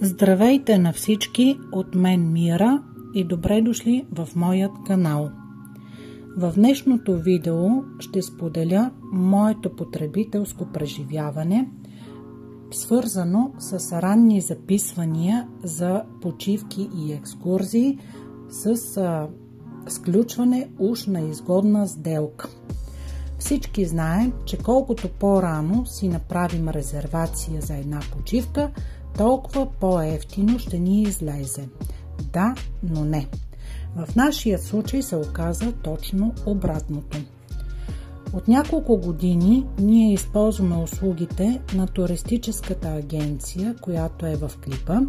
Здравейте на всички, от мен Мира и добре дошли в моят канал. В днешното видео ще споделя моето потребителско преживяване, свързано с ранни записвания за почивки и екскурзии с сключване уж на изгодна сделка. Всички знаем, че колкото по-рано си направим резервация за една почивка, толкова по-евтино ще ни излезе. Да, но не. В нашия случай се оказа точно обратното. От няколко години ние използваме услугите на туристическата агенция, която е в клипа,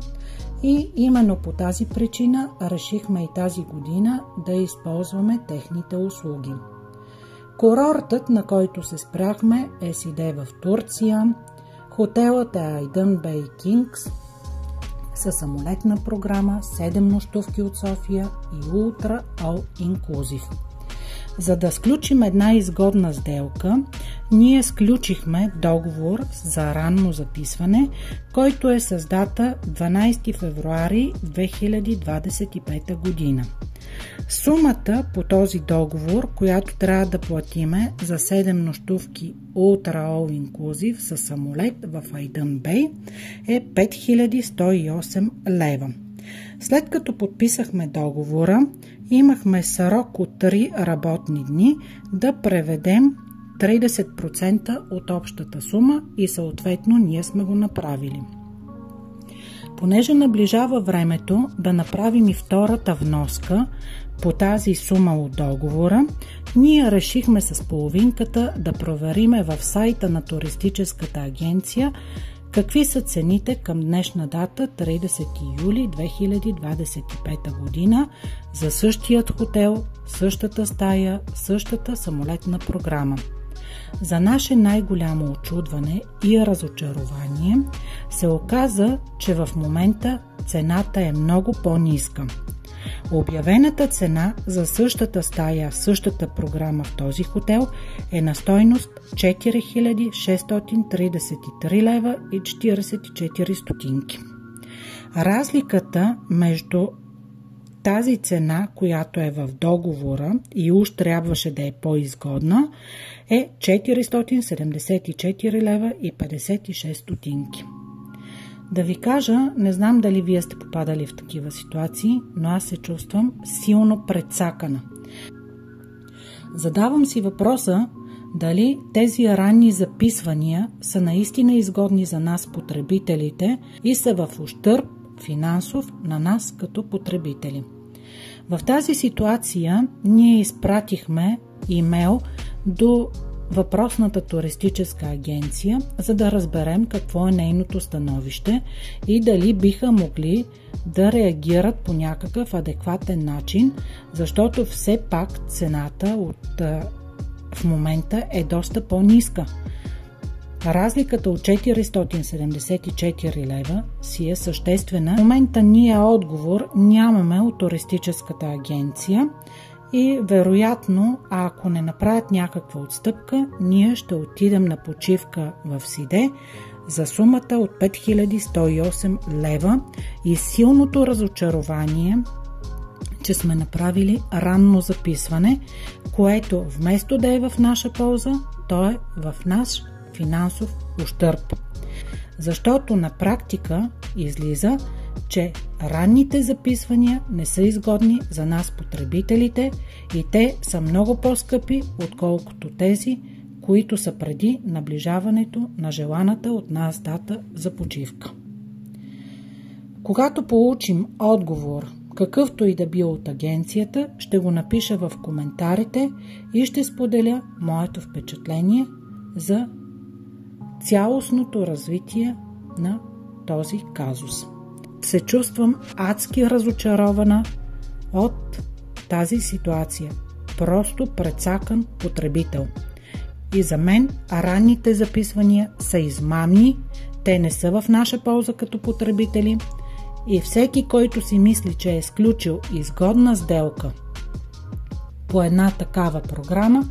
и именно по тази причина решихме и тази година да използваме техните услуги. Курортът, на който се спряхме, е Сиде в Турция. Хотелът е Aydın Bey Kings със самолетна програма, 7 нощувки от София и Ultra All Inclusive. За да сключим една изгодна сделка, ние сключихме договор за ранно записване, който е с дата 12 февруари 2025 година. Сумата по този договор, която трябва да платиме за 7 нощувки Ultra All Inclusive със самолет в Aydın Bey е 5108 лева. След като подписахме договора, имахме срок от 3 работни дни да преведем 30% от общата сума и съответно ние сме го направили. Понеже наближава времето да направим и втората вноска по тази сума от договора, ние решихме с половинката да провериме в сайта на туристическата агенция какви са цените към днешна дата 30 юли 2025 година за същият хотел, същата стая, същата самолетна програма. За наше най-голямо очудване и разочарование се оказа, че в момента цената е много по-ниска. Обявената цена за същата стая, същата програма в този хотел е на стойност 4633 лева и 44 стотинки. Разликата между тази цена, която е в договора и уж трябваше да е по-изгодна, е 474 лева и 56 стотинки. Да ви кажа, не знам дали вие сте попадали в такива ситуации, но аз се чувствам силно прецакана. Задавам си въпроса дали тези ранни записвания са наистина изгодни за нас потребителите и са в ущърб финансов на нас като потребители. В тази ситуация ние изпратихме имейл до въпросната туристическа агенция, за да разберем какво е нейното становище и дали биха могли да реагират по някакъв адекватен начин, защото все пак цената в момента е доста по-ниска. Разликата от 474 лева си е съществена. В момента ние отговор нямаме от туристическата агенция и вероятно, ако не направят някаква отстъпка, ние ще отидем на почивка в Сиде за сумата от 5108 лева и силното разочарование, че сме направили ранно записване, което вместо да е в наша полза, то е в наш финансов ущърб. Защото на практика излиза, че ранните записвания не са изгодни за нас потребителите и те са много по-скъпи, отколкото тези, които са преди наближаването на желаната от нас дата за почивка. Когато получим отговор, какъвто и да бил от агенцията, ще го напиша в коментарите и ще споделя моето впечатление за цялостното развитие на този казус. Се чувствам адски разочарована от тази ситуация. Просто прецакан потребител. И за мен ранните записвания са измамни, те не са в наша полза като потребители и всеки, който си мисли, че е сключил изгодна сделка по една такава програма,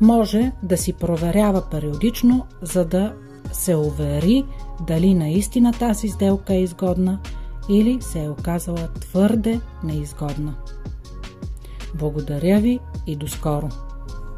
може да си проверява периодично, за да се увери дали наистина тази сделка е изгодна или се е оказала твърде неизгодна. Благодаря ви и до скоро!